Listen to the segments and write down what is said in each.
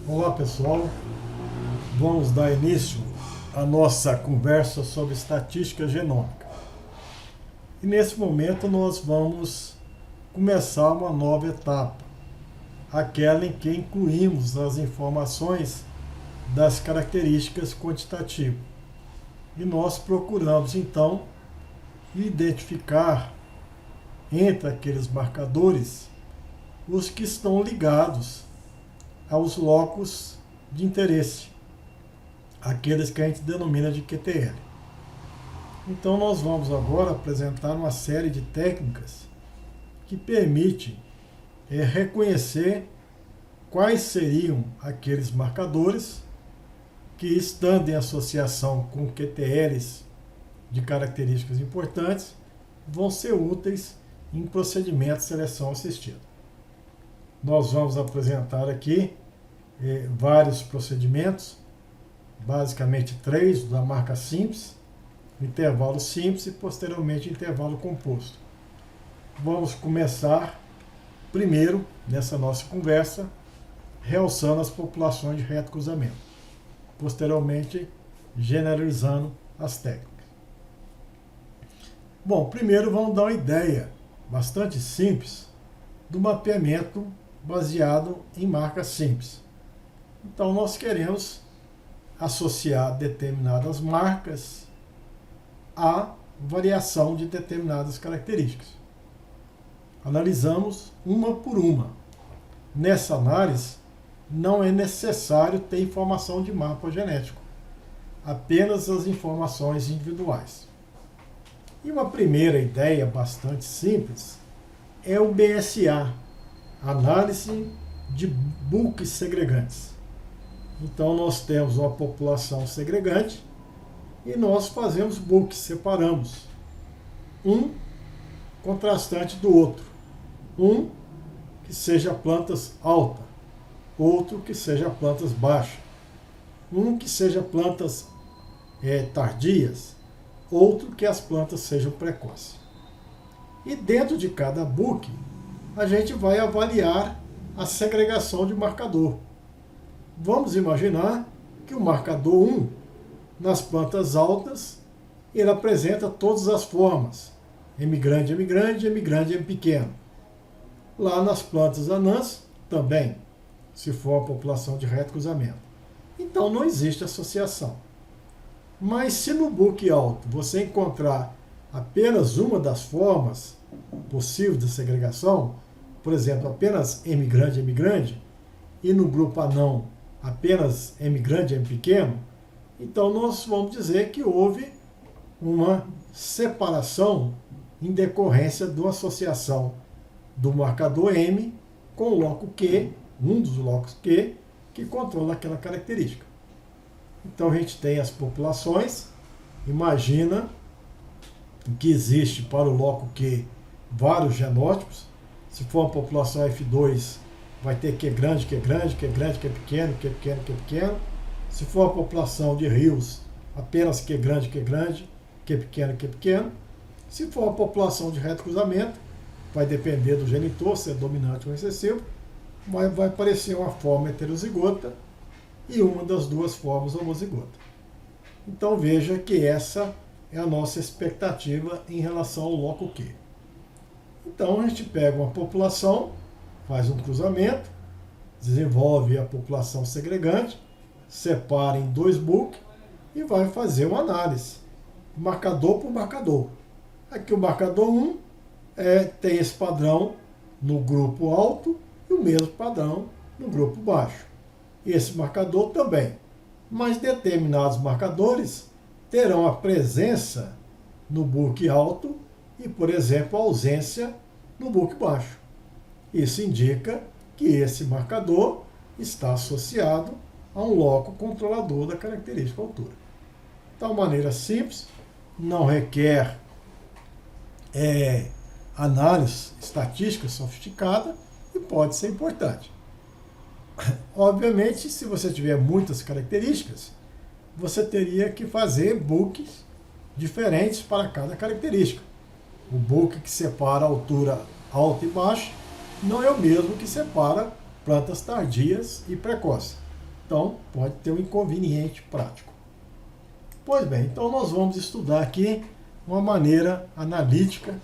Olá pessoal, vamos dar início à nossa conversa sobre estatística genômica. E nesse momento nós vamos começar uma nova etapa, aquela em que incluímos as informações das características quantitativas. E nós procuramos então identificar entre aqueles marcadores os que estão ligados aos locos de interesse, aqueles que a gente denomina de QTL. Então nós vamos agora apresentar uma série de técnicas que permitem reconhecer quais seriam aqueles marcadores que, estando em associação com QTLs de características importantes, vão ser úteis em procedimento de seleção assistida. Nós vamos apresentar aqui vários procedimentos, basicamente 3 da marca simples, intervalo simples e posteriormente intervalo composto. Vamos começar primeiro, nessa nossa conversa, realçando as populações de reto cruzamento, posteriormente generalizando as técnicas. Bom, primeiro vamos dar uma ideia bastante simples do mapeamento baseado em marcas simples. Então nós queremos associar determinadas marcas à variação de determinadas características. Analisamos uma por uma. Nessa análise, não é necessário ter informação de mapa genético, apenas as informações individuais. E uma primeira ideia bastante simples é o BSA, análise de bulks segregantes. Então nós temos uma população segregante e nós fazemos bulks, separamos um contrastante do outro. Um que seja plantas altas, outro que seja plantas baixas, um que seja plantas tardias, outro que as plantas sejam precoces. E dentro de cada book, a gente vai avaliar a segregação de marcador. Vamos imaginar que o marcador 1, nas plantas altas, ele apresenta todas as formas. M grande, M grande, M grande, M pequeno. Lá nas plantas anãs, também, se for uma população de reto cruzamento. Então não existe associação. Mas se no book alto você encontrar apenas uma das formas possíveis de segregação, por exemplo, apenas M grande, e no grupo anão apenas M grande, M pequeno, então nós vamos dizer que houve uma separação em decorrência de uma associação do marcador M com o loco Q, um dos locos Q, que controla aquela característica. Então a gente tem as populações, imagina que existe para o loco Q vários genótipos. Se for uma população F2, vai ter Q grande, Q grande, Q grande, Q pequeno, Q pequeno, Q pequeno. Se for uma população de rios, apenas Q grande, Q grande, Q pequeno, Q pequeno. Se for uma população de reto cruzamento, vai depender do genitor, se é dominante ou recessivo, mas vai aparecer uma forma heterozigota e uma das duas formas homozigota. Então veja que essa é a nossa expectativa em relação ao loco Q. Então a gente pega uma população, faz um cruzamento, desenvolve a população segregante, separa em 2 bulk e vai fazer uma análise, marcador por marcador. Aqui o marcador 1 tem esse padrão no grupo alto e o mesmo padrão no grupo baixo. Esse marcador também. Mas determinados marcadores terão a presença no bulk alto e, por exemplo, a ausência no bulk baixo. Isso indica que esse marcador está associado a um loco controlador da característica altura. De tal maneira simples, não requer análise estatística sofisticada e pode ser importante. Obviamente, se você tiver muitas características, você teria que fazer books diferentes para cada característica. O book que separa a altura alta e baixa não é o mesmo que separa plantas tardias e precoces. Então, pode ter um inconveniente prático. Pois bem, então nós vamos estudar aqui uma maneira analítica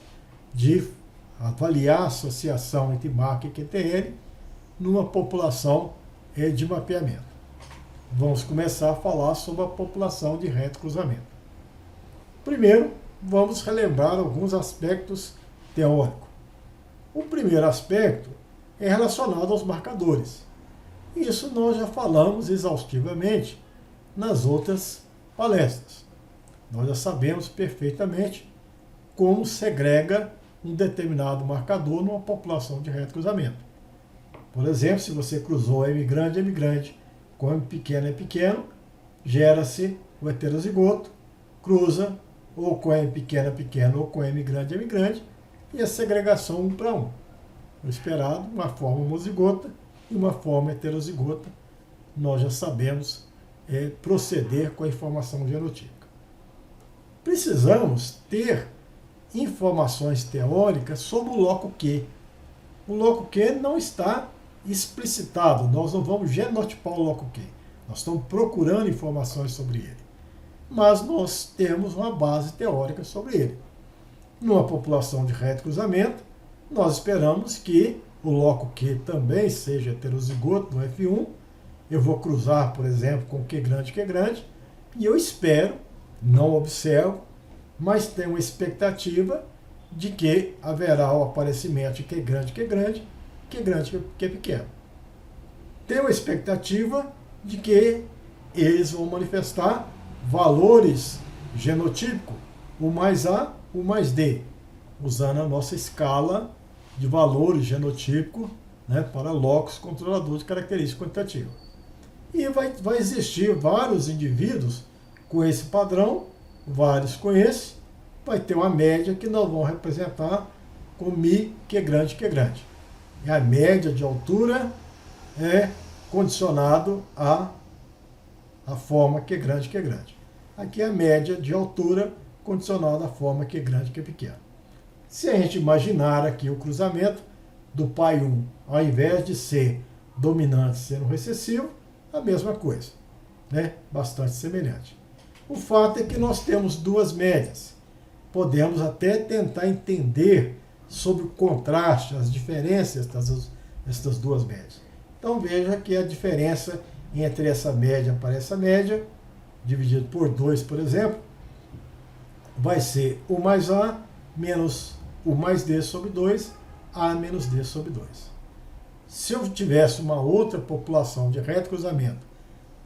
de avaliar a associação entre marca e QTL numa população de mapeamento. Vamos começar a falar sobre a população de reto cruzamento. Primeiro, vamos relembrar alguns aspectos teóricos. O primeiro aspecto é relacionado aos marcadores. Isso nós já falamos exaustivamente nas outras palestras. Nós já sabemos perfeitamente como segrega um determinado marcador numa população de reto cruzamento. Por exemplo, se você cruzou M grande, com M pequeno, gera-se o heterozigoto, cruza ou com M pequeno ou com M grande, e a segregação 1 para 1. O esperado, uma forma homozigota e uma forma heterozigota. Nós já sabemos proceder com a informação genotípica. Precisamos ter informações teóricas sobre o loco Q. O loco Q não está explicitado, nós não vamos genotipar o loco Q. Nós estamos procurando informações sobre ele. Mas nós temos uma base teórica sobre ele. Numa população de reto cruzamento, nós esperamos que o loco Q também seja heterozigoto no F1. Eu vou cruzar, por exemplo, com Q grande, e eu espero, não observo, mas tenho uma expectativa de que haverá o aparecimento de Q grande, Q pequeno. Tenho a expectativa de que eles vão manifestar valores genotípicos, o mais A, o mais D, usando a nossa escala de valores genotípicos, né, para locus controlador de característica quantitativa. E vai existir vários indivíduos com esse padrão, vários com esse, vai ter uma média que nós vamos representar com Mi Q grande. E a média de altura é condicionado à forma Q grande. Aqui é a média de altura condicionada à forma Q grande, Q pequeno. Se a gente imaginar aqui o cruzamento do pai 1, ao invés de ser dominante sendo recessivo, a mesma coisa, né? Bastante semelhante. O fato é que nós temos duas médias. Podemos até tentar entender sobre o contraste, as diferenças dessas duas médias. Então veja que a diferença entre essa média para essa média, dividido por 2, por exemplo, vai ser o mais A menos o mais D sobre 2, A menos D sobre 2. Se eu tivesse uma outra população de reto cruzamento,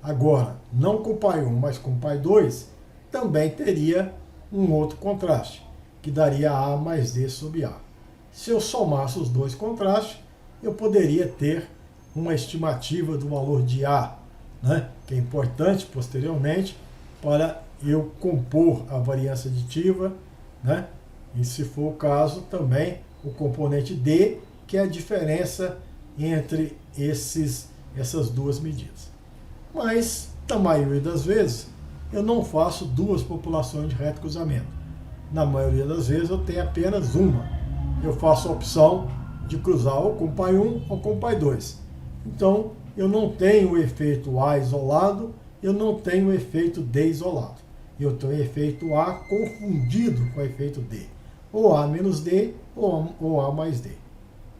agora não com pai 1, mas com pai 2, também teria um outro contraste, que daria A mais D sobre A. Se eu somasse os dois contrastes, eu poderia ter uma estimativa do valor de A, né, que é importante posteriormente para eu compor a variância aditiva, né, e se for o caso também o componente D, que é a diferença entre essas duas medidas. Mas, na maioria das vezes, eu não faço duas populações de reto cruzamento. Na maioria das vezes eu tenho apenas uma. Eu faço a opção de cruzar ou com pai 1 ou com pai 2. Então, eu não tenho o efeito A isolado, eu não tenho o efeito D isolado. Eu tenho o efeito A confundido com o efeito D. Ou A menos D ou A mais D.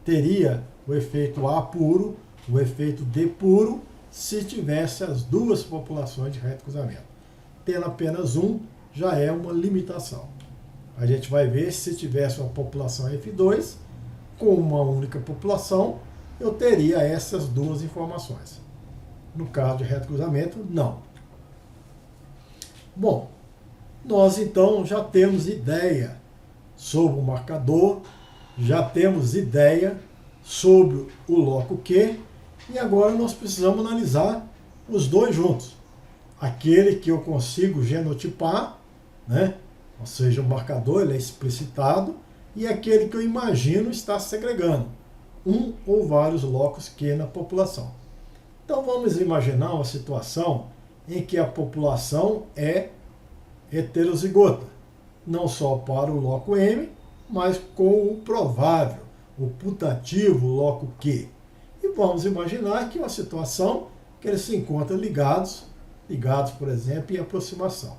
Teria o efeito A puro, o efeito D puro, se tivesse as duas populações de reto cruzamento. Tendo apenas um, já é uma limitação. A gente vai ver se tivesse uma população F2, com uma única população, eu teria essas duas informações. No caso de reto cruzamento, não. Bom, nós então já temos ideia sobre o marcador, já temos ideia sobre o loco Q, e agora nós precisamos analisar os dois juntos. Aquele que eu consigo genotipar, né? Ou seja, o marcador ele é explicitado, e aquele que eu imagino está segregando um ou vários locos Q na população. Então vamos imaginar uma situação em que a população é heterozigota, não só para o loco M, mas com o provável, o putativo loco Q. E vamos imaginar que uma situação que eles se encontram ligados, por exemplo, em aproximação.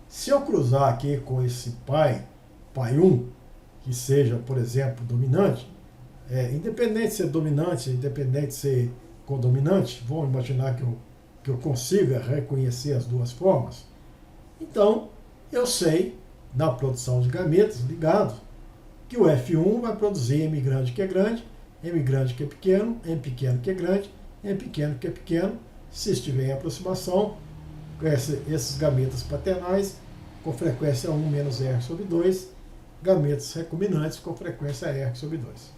Se eu cruzar aqui com esse pai 1, que seja, por exemplo, dominante, independente de ser dominante, independente de ser codominante, vamos imaginar que eu consiga reconhecer as duas formas, então eu sei, na produção de gametas ligados, que o F1 vai produzir M grande que é grande, M grande que é pequeno, M pequeno que é grande, M pequeno que é pequeno, se estiver em aproximação, esses gametas paternais com frequência 1 menos R sobre 2, gametas recombinantes com frequência R sobre 2.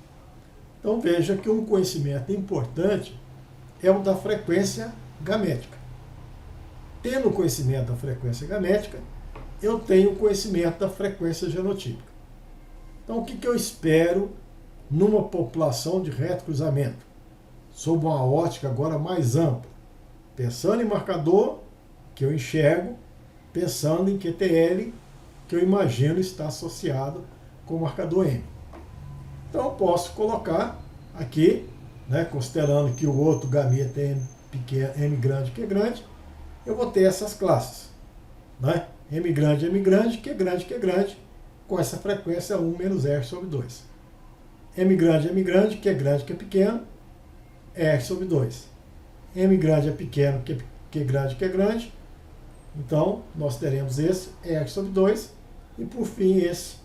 Então veja que um conhecimento importante é o da frequência gamética. Tendo conhecimento da frequência gamética, eu tenho conhecimento da frequência genotípica. Então o que eu espero numa população de reto cruzamento? Sob uma ótica agora mais ampla, pensando em marcador, que eu enxergo, pensando em QTL, que eu imagino está associado com o marcador M. Então eu posso colocar aqui, considerando que o outro gameta é M grande que é grande, eu vou ter essas classes. M grande que é grande, com essa frequência 1 menos R sobre 2. M grande que é pequeno, R sobre 2. M grande é pequeno, que é grande. Então, nós teremos esse, R sobre 2. E, por fim, esse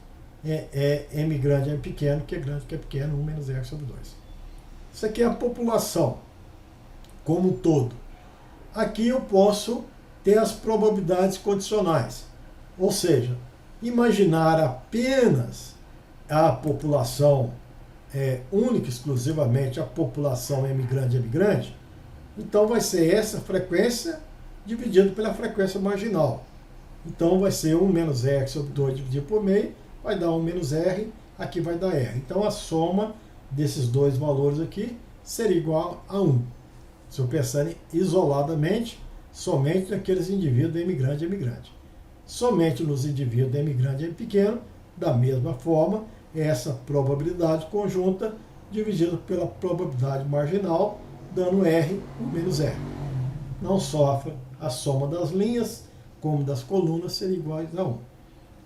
M grande é pequeno, que é pequeno, 1 menos R sobre 2. Isso aqui é a população como um todo. Aqui eu posso ter as probabilidades condicionais. Ou seja, imaginar apenas a população única, exclusivamente a população M grande, então vai ser essa frequência dividido pela frequência marginal. Então vai ser 1 menos R sobre 2 dividido por meio, vai dar 1 menos R, aqui vai dar R. Então a soma desses dois valores aqui seria igual a 1. Se eu pensar isoladamente, somente naqueles indivíduos M grande. Somente nos indivíduos M grande e M pequeno, da mesma forma, essa probabilidade conjunta dividida pela probabilidade marginal, dando R, 1 menos R. Não sofre a soma das linhas, como das colunas, seria iguais a 1.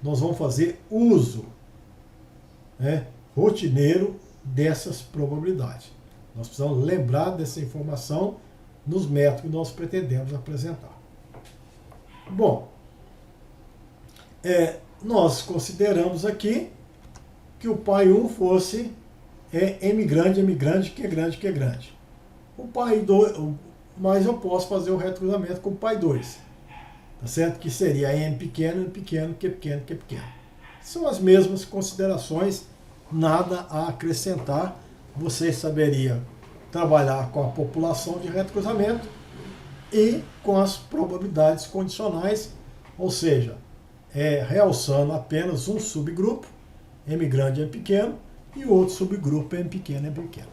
Nós vamos fazer uso rotineiro dessas probabilidades. Nós precisamos lembrar dessa informação nos métodos que nós pretendemos apresentar. Bom, nós consideramos aqui que o pai 1 fosse M grande, que é grande. O pai 2, mas eu posso fazer o retrocruzamento com o pai 2. Tá certo? Que seria M pequeno, que é pequeno. São as mesmas considerações, nada a acrescentar. Você saberia trabalhar com a população de retrocruzamento e com as probabilidades condicionais, ou seja, realçando apenas um subgrupo, M grande é pequeno, e o outro subgrupo M pequeno é pequeno.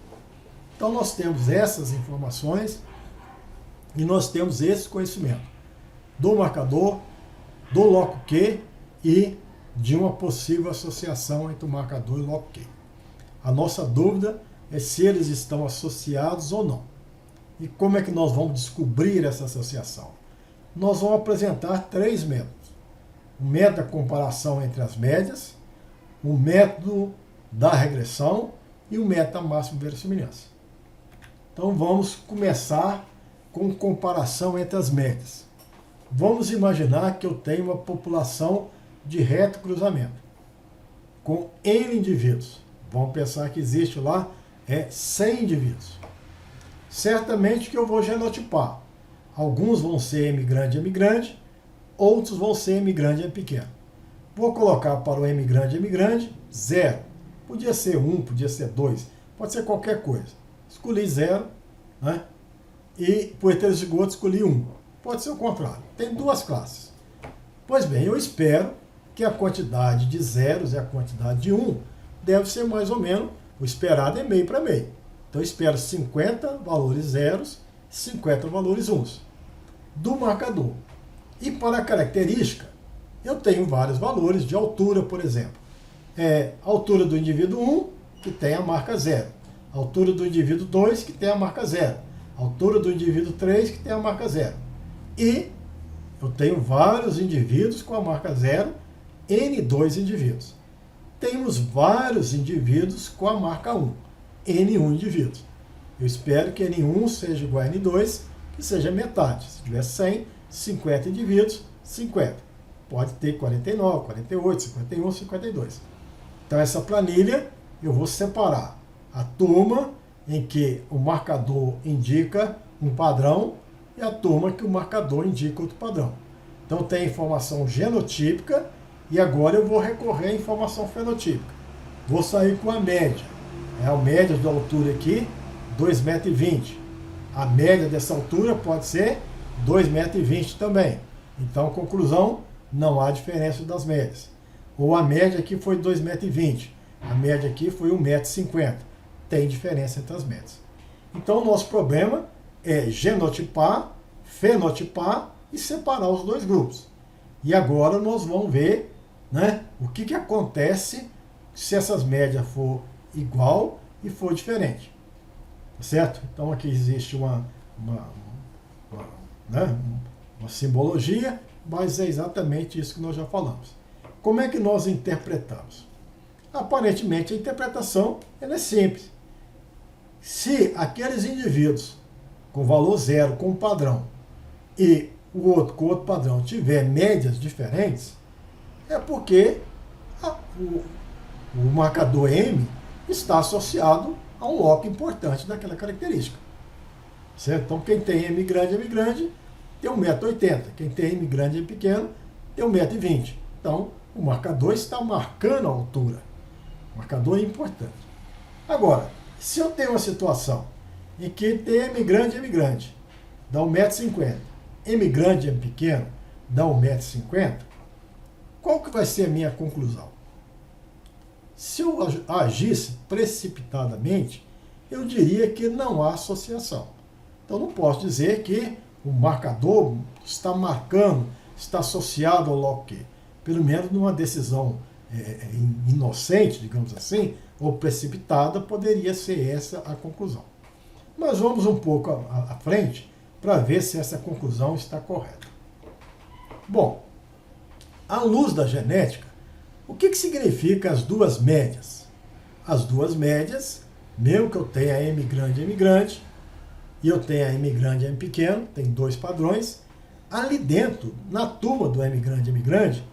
Então nós temos essas informações e nós temos esse conhecimento do marcador, do loco Q e de uma possível associação entre o marcador e o loco Q. A nossa dúvida é se eles estão associados ou não. E como é que nós vamos descobrir essa associação? Nós vamos apresentar 3 métodos. O método da comparação entre as médias, o método da regressão e o método da máxima verossimilhança. Então vamos começar com comparação entre as médias. Vamos imaginar que eu tenho uma população de reto cruzamento com N indivíduos. Vamos pensar que existe lá 100 indivíduos. Certamente que eu vou genotipar. Alguns vão ser M grande, outros vão ser M grande, M pequeno. Vou colocar para o M grande, 0. Podia ser 1, podia ser 2, pode ser qualquer coisa. Escolhi 0, e por heterozigoto escolhi 1. Pode ser o contrário. Tem 2 classes. Pois bem, eu espero que a quantidade de zeros e a quantidade de 1 deve ser mais ou menos, o esperado é meio para meio. Então eu espero 50 valores zeros, 50 valores 1 do marcador. E para a característica, eu tenho vários valores de altura, por exemplo. A altura do indivíduo 1, que tem a marca 0. A altura do indivíduo 2, que tem a marca 0. altura do indivíduo 3 que tem a marca 0. E eu tenho vários indivíduos com a marca 0, N2 indivíduos. Temos vários indivíduos com a marca 1, N1 indivíduos. Eu espero que N1 seja igual a N2, que seja metade. Se tiver 100, 50 indivíduos, 50. Pode ter 49, 48, 51, 52. Então essa planilha eu vou separar a turma em que o marcador indica um padrão e a turma que o marcador indica outro padrão. Então tem a informação genotípica e agora eu vou recorrer à informação fenotípica. Vou sair com a média. A média da altura aqui, 2,20 m. A média dessa altura pode ser 2,20 m também. Então, conclusão, não há diferença das médias. Ou a média aqui foi 2,20 m. A média aqui foi 1,50 m. Tem diferença entre as médias. Então, o nosso problema é genotipar, fenotipar e separar os dois grupos. E agora nós vamos ver, né, o que acontece se essas médias for igual e for diferente. Certo? Então aqui existe uma simbologia, mas é exatamente isso que nós já falamos. Como é que nós interpretamos? Aparentemente a interpretação ela é simples. Se aqueles indivíduos com valor 0, com padrão, e o outro com outro padrão tiver médias diferentes, é porque o marcador M está associado a um loco importante daquela característica. Certo? Então quem tem M grande tem 1,80 m. Quem tem M grande e pequeno tem 1,20 m. Então o marcador está marcando a altura. O marcador é importante. Agora, se eu tenho uma situação em que tem M grande, dá 1,50 m, M grande e M pequeno dá 1,50 m, qual que vai ser a minha conclusão? Se eu agisse precipitadamente, eu diria que não há associação. Então não posso dizer que o marcador está marcando, está associado ao loco Q. Pelo menos numa decisão inocente, digamos assim, ou precipitada, poderia ser essa a conclusão. Mas vamos um pouco à frente para ver se essa conclusão está correta. Bom, à luz da genética, o que significa as duas médias? As duas médias, mesmo que eu tenha M grande, e eu tenha M grande e M pequeno, tem dois padrões, ali dentro, na turma do M grande,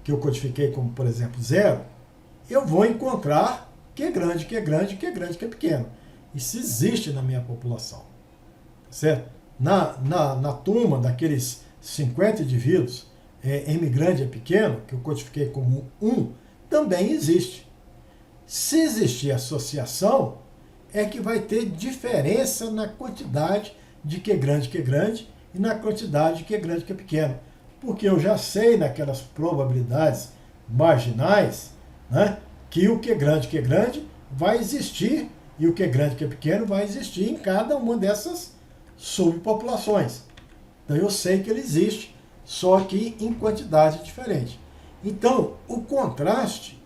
que eu codifiquei como, por exemplo, 0, eu vou encontrar Q é grande, Q é pequeno. Isso existe na minha população. Certo? Na turma daqueles 50 indivíduos, M grande é pequeno, que eu codifiquei como 1, também existe. Se existir associação, é que vai ter diferença na quantidade de Q grande e na quantidade de Q grande, Q pequeno. Porque eu já sei naquelas probabilidades marginais, né, que o Q grande vai existir e o Q grande, Q pequeno vai existir em cada uma dessas subpopulações. Então eu sei que ele existe, só que em quantidade diferente. Então, o contraste,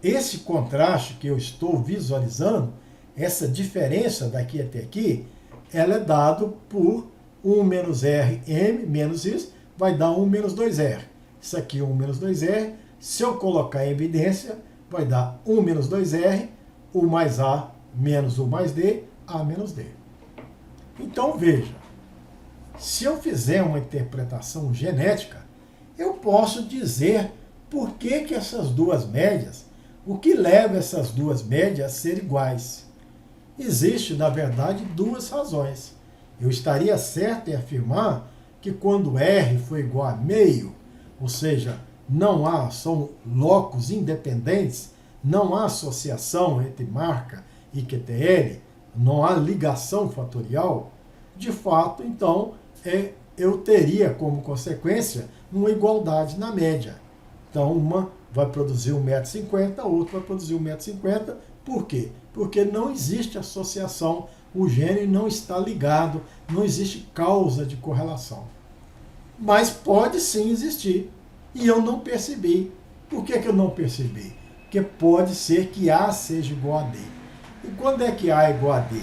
esse contraste que eu estou visualizando, essa diferença daqui até aqui, ela é dado por 1 menos R, M, menos isso, vai dar 1 menos 2R. Isso aqui, 1 menos 2R, se eu colocar em evidência, vai dar 1 menos 2R, U mais A, menos U mais D, A menos D. Então, veja, se eu fizer uma interpretação genética, eu posso dizer por que essas duas médias, o que leva essas duas médias a ser iguais. Existe, na verdade, duas razões. Eu estaria certo em afirmar que quando R for igual a meio, ou seja, são locos independentes, não há associação entre marca e QTL, não há ligação fatorial, de fato, então, eu teria como consequência uma igualdade na média. Então, uma vai produzir 1,50 m, a outra vai produzir 1,50 m. Por quê? Porque não existe associação, o gene não está ligado, não existe causa de correlação. Mas pode sim existir, e eu não percebi. Por que eu não percebi? Porque pode ser que A seja igual a D. E quando é que A é igual a D?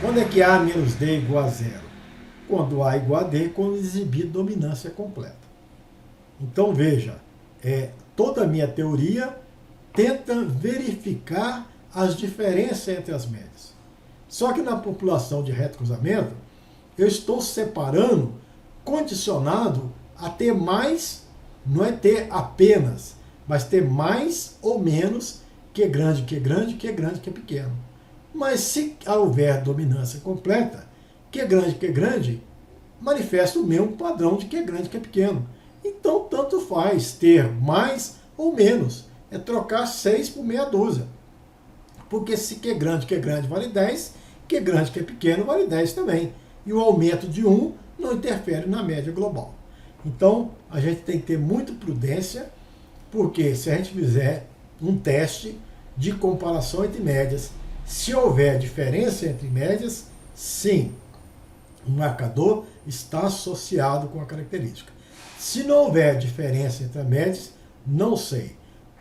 Quando é que A menos D é igual a zero? Quando A é igual a D, quando exibir dominância completa. Então veja, toda a minha teoria tenta verificar as diferenças entre as médias. Só que na população de reto cruzamento, eu estou separando, condicionado a ter mais, não é ter apenas, mas ter mais ou menos que grande, que grande, que grande, que pequeno. Mas se houver dominância completa, que grande, manifesta o mesmo padrão de que grande, que pequeno. Então, tanto faz ter mais ou menos. É trocar 6 por meia dúzia. Porque se que grande vale 10, que grande, que pequeno vale 10 também. E o aumento de 1 não interfere na média global. Então, a gente tem que ter muita prudência, porque se a gente fizer um teste de comparação entre médias, se houver diferença entre médias, sim, o marcador está associado com a característica. Se não houver diferença entre as médias, não sei.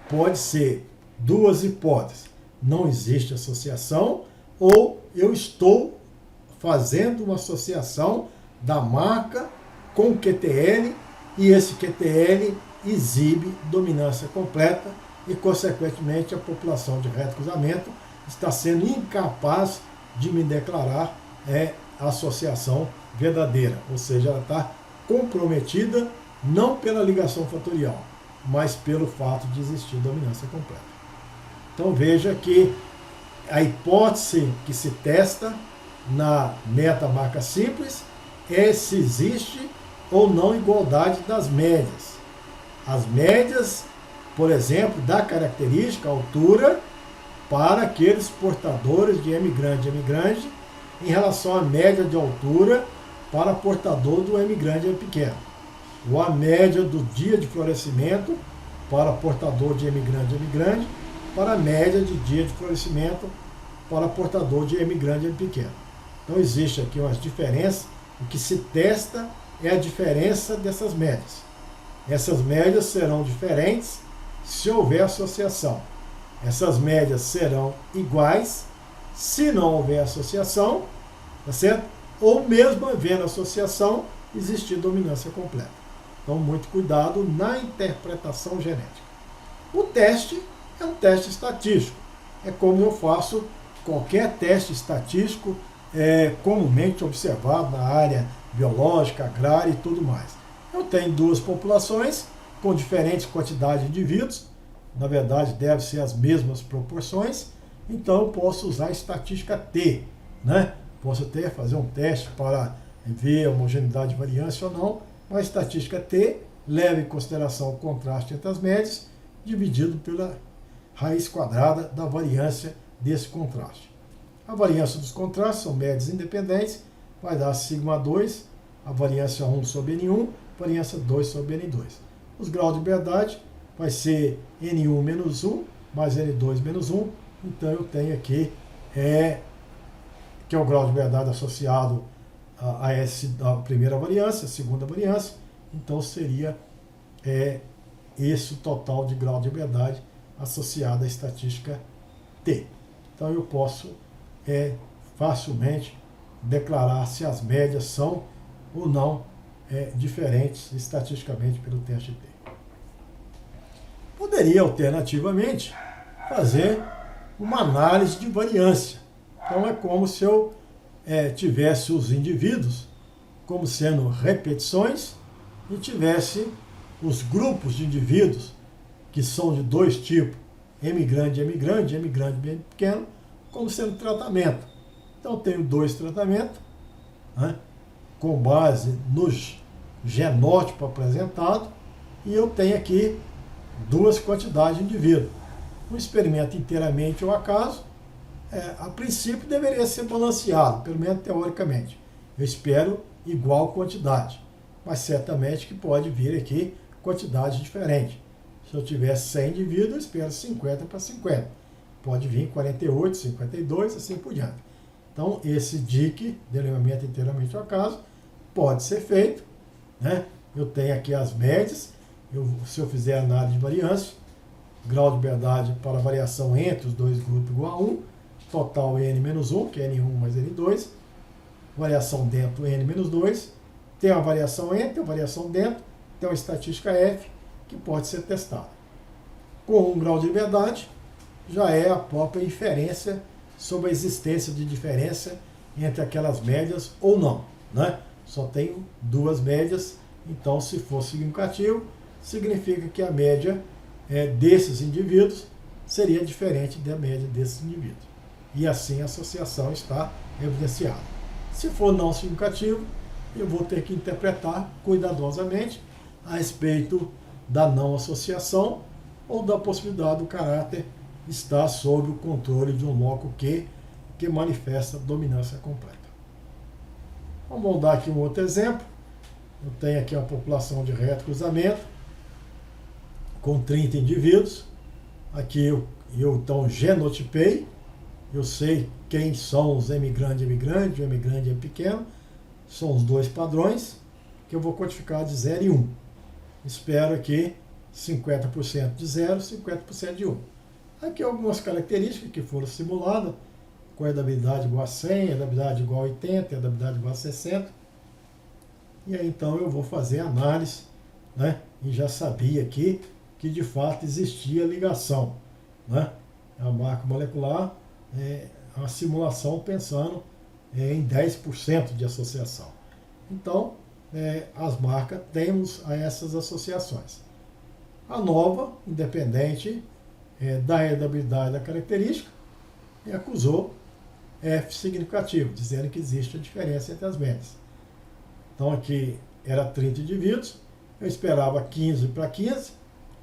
Pode ser duas hipóteses. Não existe associação, ou eu estou fazendo uma associação da marca com o QTL, e esse QTL exibe dominância completa e, consequentemente, a população de reto cruzamento está sendo incapaz de me declarar a associação verdadeira, ou seja, ela está comprometida não pela ligação fatorial, mas pelo fato de existir dominância completa. Então veja que a hipótese que se testa na meta-marca simples é se existe ou não igualdade das médias. As médias, por exemplo, da característica altura para aqueles portadores de M grande, em relação à média de altura para portador do M pequeno. Ou a média do dia de florescimento para portador de M grande, para a média de dia de florescimento para portador de M pequeno. Então existe aqui umas diferenças, o que se testa é a diferença dessas médias. Essas médias serão diferentes se houver associação. Essas médias serão iguais se não houver associação, tá certo? Ou mesmo havendo associação, existir dominância completa. Então, muito cuidado na interpretação genética. O teste é um teste estatístico. É como eu faço qualquer teste estatístico comumente observado na área biológica, agrária e tudo mais. Eu tenho duas populações com diferentes quantidades de indivíduos. Na verdade, devem ser as mesmas proporções. Então, eu posso usar a estatística T, né? Posso até fazer um teste para ver a homogeneidade de variância ou não, mas a estatística T leva em consideração o contraste entre as médias, dividido pela raiz quadrada da variância desse contraste. A variância dos contrastes são médias independentes, vai dar σ2, a variância 1 sobre N1, variância 2 sobre N2. Os graus de liberdade vai ser N1 menos 1, mais N2 menos 1, então eu tenho aqui que é o grau de liberdade associado a primeira variância, a segunda variância, então seria esse o total de grau de liberdade associado à estatística T. Então eu posso facilmente declarar se as médias são ou não diferentes estatisticamente pelo teste T. Poderia alternativamente fazer uma análise de variância. Então é como se eu tivesse os indivíduos como sendo repetições e tivesse os grupos de indivíduos que são de dois tipos, M grande, bem pequeno, como sendo tratamento. Então eu tenho dois tratamentos, né, com base no genótipo apresentado, e eu tenho aqui duas quantidades de indivíduos. Um experimento inteiramente ao acaso, a princípio deveria ser balanceado, pelo menos teoricamente. Eu espero igual quantidade, mas certamente que pode vir aqui quantidades diferentes. Se eu tivesse 100 indivíduos, eu espero 50 para 50. Pode vir 48, 52, assim por diante. Então, esse DIC, delineamento inteiramente ao acaso, pode ser feito, né? Eu tenho aqui as médias, se eu fizer análise de variância, grau de liberdade para a variação entre os dois grupos igual a 1, total N-1, que é N1 mais N2, variação dentro N-2, tem uma variação entre, tem uma variação dentro, tem uma estatística F, que pode ser testada. Com 1 grau de liberdade, já é a própria inferência sobre a existência de diferença entre aquelas médias ou não, né? Só tenho duas médias, então se for significativo, significa que a média desses indivíduos seria diferente da média desses indivíduos. E assim a associação está evidenciada. Se for não significativo, eu vou ter que interpretar cuidadosamente a respeito da não associação ou da possibilidade do caráter estar sob o controle de um loco que manifesta dominância completa. Vamos dar aqui um outro exemplo. Eu tenho aqui uma população de reto cruzamento com 30 indivíduos. Aqui eu então genotipei. Eu sei quem são os M grande e M grande, o M grande e M pequeno. São os dois padrões que eu vou codificar de 0 e 1. Espero aqui 50% de 0, 50% de 1. Aqui algumas características que foram simuladas, com a heredabilidade igual a 100, heredabilidade igual a 80, heredabilidade igual a 60. E aí então eu vou fazer a análise, né? E já sabia aqui que de fato existia ligação, né? A marca molecular é uma simulação pensando em 10% de associação. Então, as marcas temos a essas associações. A nova, independente da heredabilidade da característica, acusou F significativo, dizendo que existe a diferença entre as médias. Então aqui era 30 indivíduos, eu esperava 15 para 15,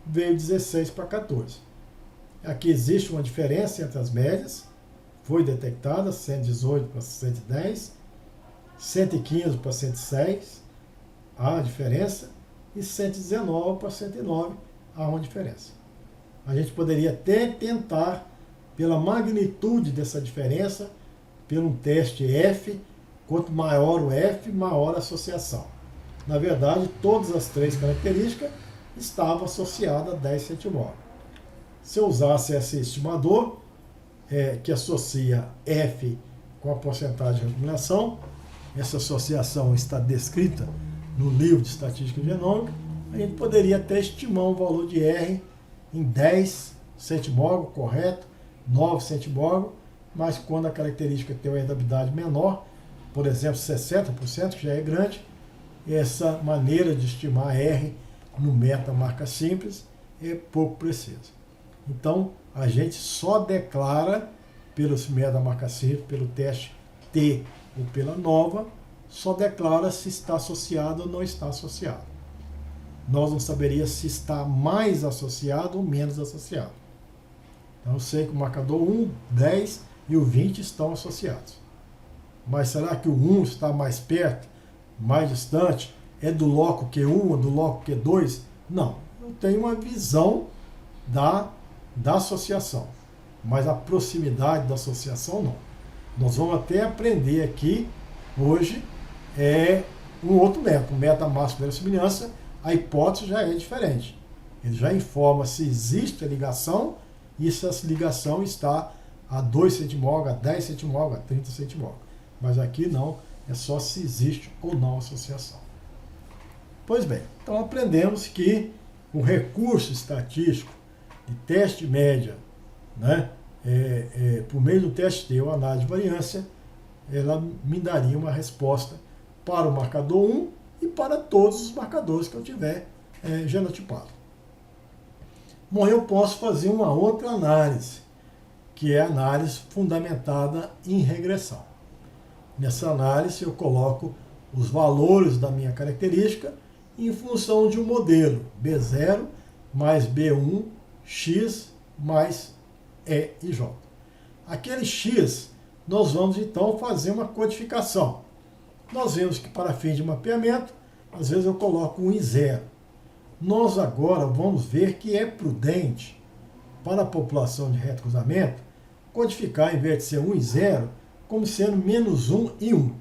veio 16 para 14. Aqui existe uma diferença entre as médias, foi detectada 118 para 110, 115 para 106, há diferença, e 119 para 109 há uma diferença. A gente poderia até tentar, pela magnitude dessa diferença, pelo teste F, quanto maior o F, maior a associação. Na verdade, todas as três características estavam associadas a 10 centimol. Se eu usasse esse estimador, que associa F com a porcentagem de acumulação, essa associação está descrita no livro de Estatística Genômica, a gente poderia até estimar um valor de R em 10 centimol, correto, 9 centimol, mas quando a característica tem uma heredabilidade menor, por exemplo, 60%, que já é grande, essa maneira de estimar R no meta marca simples é pouco precisa. Então, a gente só declara pelo meta marca simples, pelo teste T ou pela nova, só declara se está associado ou não está associado. Nós não saberíamos se está mais associado ou menos associado. Então, eu sei que o marcador 1, 10 e o 20 estão associados. Mas será que o 1 está mais perto, mais distante? É do loco Q1 ou do loco Q2? Não. Eu tenho uma visão da associação, mas a proximidade da associação não. Nós vamos até aprender aqui, hoje, um outro método, o método máximo de verossimilhança. A hipótese já é diferente. Ele já informa se existe a ligação e se essa ligação está a 2 centimol, a 10 centimol, a 30 centimol. Mas aqui não, é só se existe ou não associação. Pois bem, então aprendemos que o recurso estatístico de teste média, né, por meio do teste T ou análise de variância, ela me daria uma resposta para o marcador 1 e para todos os marcadores que eu tiver genotipado. Bom, eu posso fazer uma outra análise, que é a análise fundamentada em regressão. Nessa análise eu coloco os valores da minha característica em função de um modelo B0 mais B1, X mais E e J. Aquele X, nós vamos então fazer uma codificação. Nós vemos que para fins de mapeamento, às vezes eu coloco 1 e 0. Nós agora vamos ver que é prudente, para a população de reto cruzamento, codificar, em vez de ser 1 e 0, como sendo menos 1 e 1.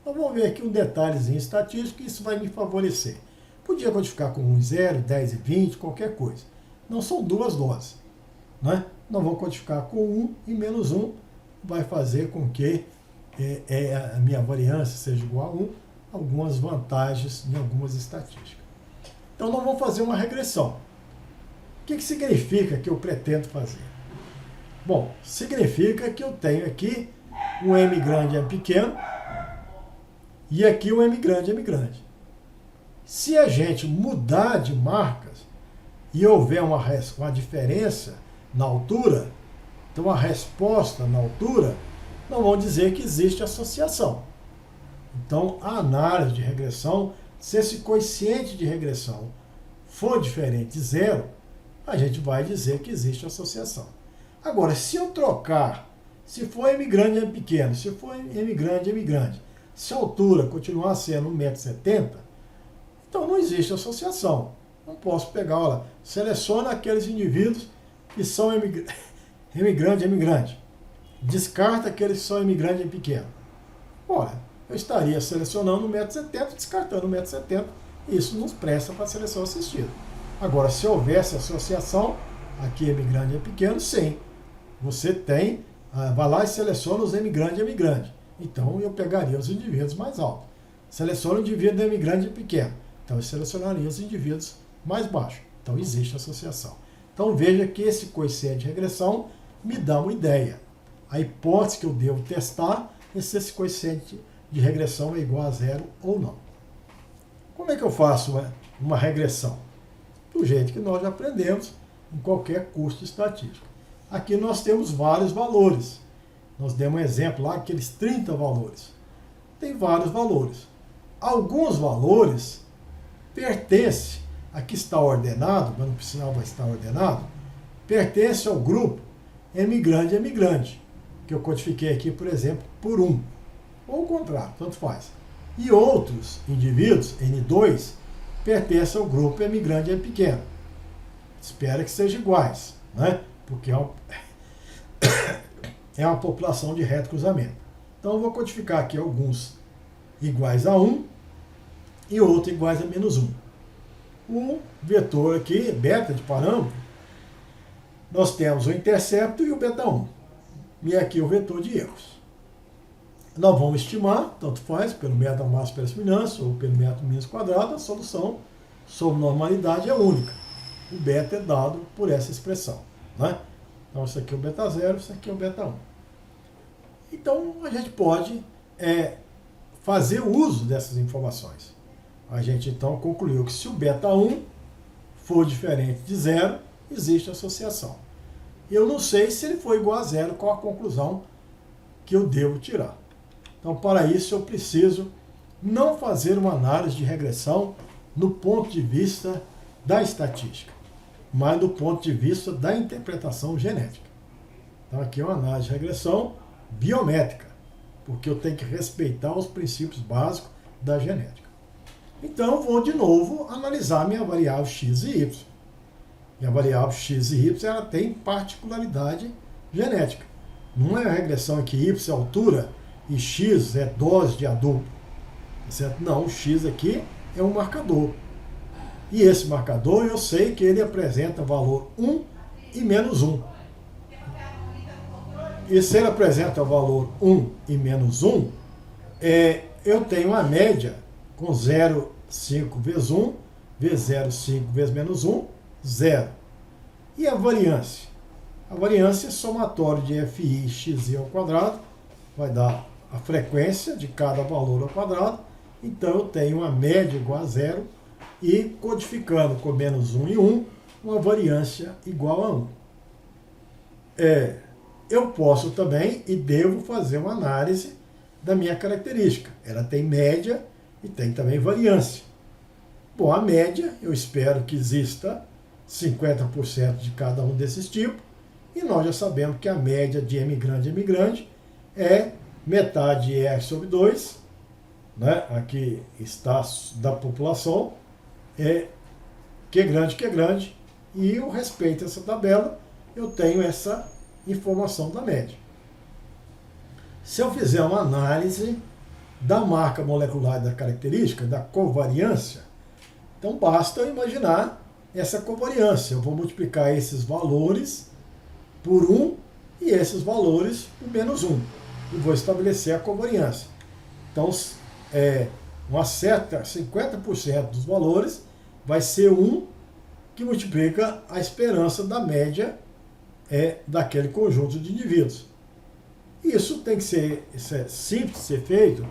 Então vamos ver aqui um detalhezinho estatístico, e isso vai me favorecer. Podia codificar com 1 e 0, 10 e 20, qualquer coisa. Não são duas doses, né? Não vou codificar com 1 e menos 1, vai fazer com que a minha variância seja igual a 1, algumas vantagens em algumas estatísticas. Então, nós vamos fazer uma regressão. O que significa que eu pretendo fazer? Bom, significa que eu tenho aqui um M grande M pequeno e aqui um M grande M grande. Se a gente mudar de marcas e houver uma diferença na altura, então a resposta na altura, nós vamos dizer que existe associação. Então, a análise de regressão, se esse coeficiente de regressão for diferente de zero, a gente vai dizer que existe associação. Agora, se eu trocar, se for M grande M pequeno, se for M grande M grande, se a altura continuar sendo 1,70 m, então não existe associação. Não posso pegar, olha, seleciona aqueles indivíduos que são M grande M grande. Descarta aqueles que são M grande M pequeno. Ora, eu estaria selecionando 1,70 m, descartando 1,70 m, e isso nos presta para a seleção assistida. Agora, se houvesse associação, aqui M grande M pequeno, sim. Você tem, vai lá e seleciona os M grande M grande. Então, eu pegaria os indivíduos mais altos. Seleciona o indivíduo M grande e pequeno. Então, eu selecionaria os indivíduos mais baixos. Então, existe associação. Então, veja que esse coeficiente de regressão me dá uma ideia. A hipótese que eu devo testar é se esse coeficiente de regressão é igual a zero ou não. Como é que eu faço uma regressão? Do jeito que nós já aprendemos em qualquer curso de estatística. Aqui nós temos vários valores. Nós demos um exemplo lá, aqueles 30 valores. Tem vários valores. Alguns valores pertencem, aqui está ordenado, mas não precisava estar ordenado, pertence ao grupo M grande, que eu codifiquei aqui, por exemplo, por 1. Ou o contrário, tanto faz. E outros indivíduos, N2, pertencem ao grupo M grande M pequeno. Espera que sejam iguais, né? Porque é uma população de reto cruzamento. Então eu vou codificar aqui alguns iguais a 1 e outros iguais a menos 1. Um vetor aqui, beta de parâmetro, nós temos o intercepto e o beta 1. E aqui o vetor de erros. Nós vamos estimar, tanto faz, pelo método máximo predominância ou pelo método mínimo quadrado, a solução sob normalidade é única. O beta é dado por essa expressão, né? Então, isso aqui é o beta 0, isso aqui é o beta 1. Então, a gente pode fazer uso dessas informações. A gente, então, concluiu que se o beta 1 for diferente de 0, existe associação. Eu não sei se ele for igual a 0, qual a conclusão que eu devo tirar. Então, para isso, eu preciso não fazer uma análise de regressão no ponto de vista da estatística, mas do ponto de vista da interpretação genética. Então, aqui é uma análise de regressão biométrica, porque eu tenho que respeitar os princípios básicos da genética. Então, eu vou de novo analisar minha variável x e y. Minha variável x e y ela tem particularidade genética. Não é a regressão em que y é altura e x é dose de adubo. Certo? Não, o x aqui é um marcador. E esse marcador eu sei que ele apresenta valor 1 e menos 1. E se ele apresenta o valor 1 e menos 1, eu tenho uma média com 0,5 vezes 1, vezes 0,5 vezes menos 1, 0. E a variância? A variância é somatório de fi xi ao quadrado, vai dar a frequência de cada valor ao quadrado. Então eu tenho uma média igual a 0 e codificando com menos 1 e 1, uma variância igual a 1. Eu posso também e devo fazer uma análise da minha característica. Ela tem média e tem também variância. Bom, a média, eu espero que exista 50% de cada um desses tipos, e nós já sabemos que a média de M grande é metade de R sobre 2, né? Aqui está da população, que é grande, e eu respeito essa tabela, eu tenho essa informação da média. Se eu fizer uma análise da marca molecular da característica, da covariância, então basta eu imaginar essa covariância. Eu vou multiplicar esses valores por 1 e esses valores o menos 1. E vou estabelecer a covariância. Então, uma certa 50% dos valores vai ser 1 que multiplica a esperança da média daquele conjunto de indivíduos. Isso tem que ser, isso é simples de ser feito,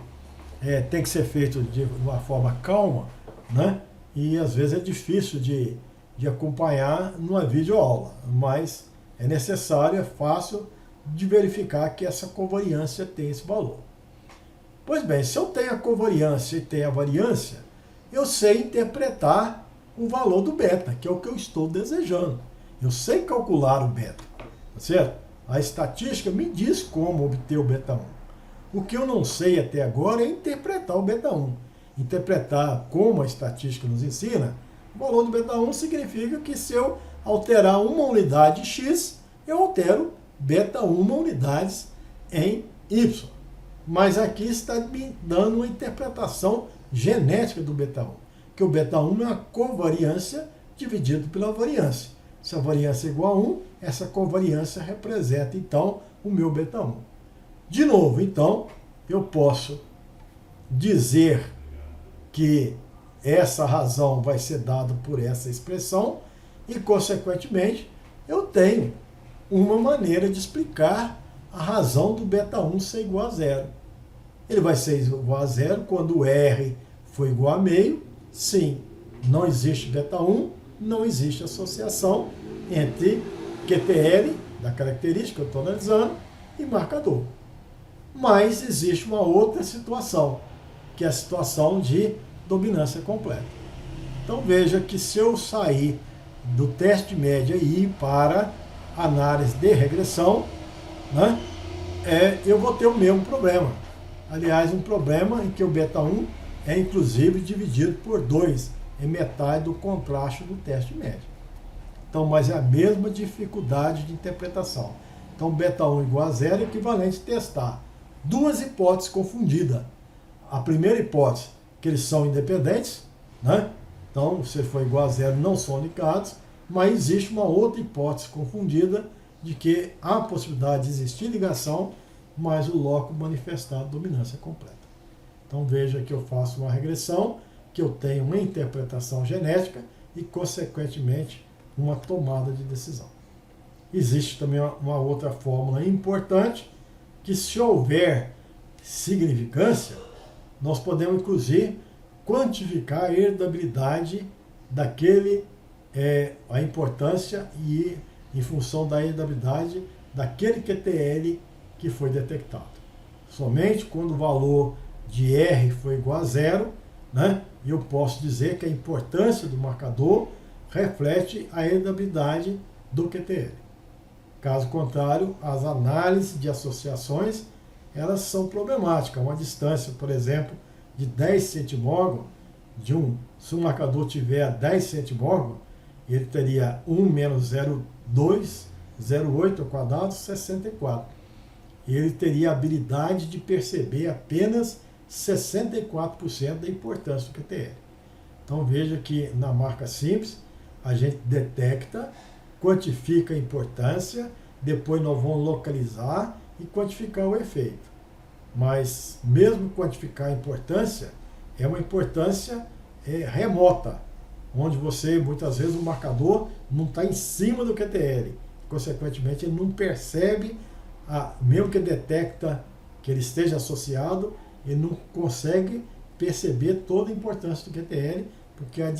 tem que ser feito de uma forma calma, né? E às vezes é difícil de acompanhar numa videoaula, mas é necessário, é fácil de verificar que essa covariância tem esse valor. Pois bem, se eu tenho a covariância e tenho a variância, eu sei interpretar o valor do beta, que é o que eu estou desejando. Eu sei calcular o beta, tá certo? A estatística me diz como obter o beta 1. O que eu não sei até agora é interpretar o beta 1. Interpretar como a estatística nos ensina, o valor do beta 1 significa que se eu alterar uma unidade x, eu altero beta 1 unidades em y. Mas aqui está me dando uma interpretação genética do beta 1, que o beta 1 é uma covariância dividido pela variância. Se a variância é igual a 1, essa covariância representa, então, o meu beta 1. De novo, então, eu posso dizer que essa razão vai ser dada por essa expressão e, consequentemente, eu tenho uma maneira de explicar a razão do beta 1 ser igual a zero. Ele vai ser igual a zero quando o R for igual a meio. Sim, não existe beta 1, não existe associação entre QTL, da característica que eu estou analisando, e marcador. Mas existe uma outra situação, que é a situação de dominância completa. Então veja que se eu sair do teste de média e ir para análise de regressão, né, eu vou ter o mesmo problema. Aliás, um problema em que o beta 1 é inclusive dividido por 2, em metade do contraste do teste de média. Então, mas é a mesma dificuldade de interpretação. Então, beta 1 igual a zero é equivalente a testar duas hipóteses confundidas. A primeira hipótese, que eles são independentes, né? Então, se for igual a zero, não são ligados, mas existe uma outra hipótese confundida de que há a possibilidade de existir ligação, mas o loco manifestado dominância completa. Então, veja que eu faço uma regressão, que eu tenho uma interpretação genética e, consequentemente, uma tomada de decisão. Existe também uma outra fórmula importante, que se houver significância, nós podemos, inclusive, quantificar a heredabilidade daquele, a importância e em função da heredabilidade daquele QTL que foi detectado. Somente quando o valor de R for igual a zero, né, eu posso dizer que a importância do marcador reflete a heredabilidade do QTL. Caso contrário, as análises de associações, elas são problemáticas. Uma distância, por exemplo, de 10 centimorgão, se o marcador tiver 10 centimorgão, ele teria 1 menos 0,2, 0,8 ao quadrado, 64. Ele teria a habilidade de perceber apenas 64% da importância do QTL. Então veja que na marca simples, a gente detecta, quantifica a importância, depois nós vamos localizar e quantificar o efeito. Mas mesmo quantificar a importância, é uma importância remota, onde você, muitas vezes, o marcador não está em cima do QTL. Consequentemente, ele não percebe, mesmo que detecta que ele esteja associado, ele não consegue perceber toda a importância do QTL, porque a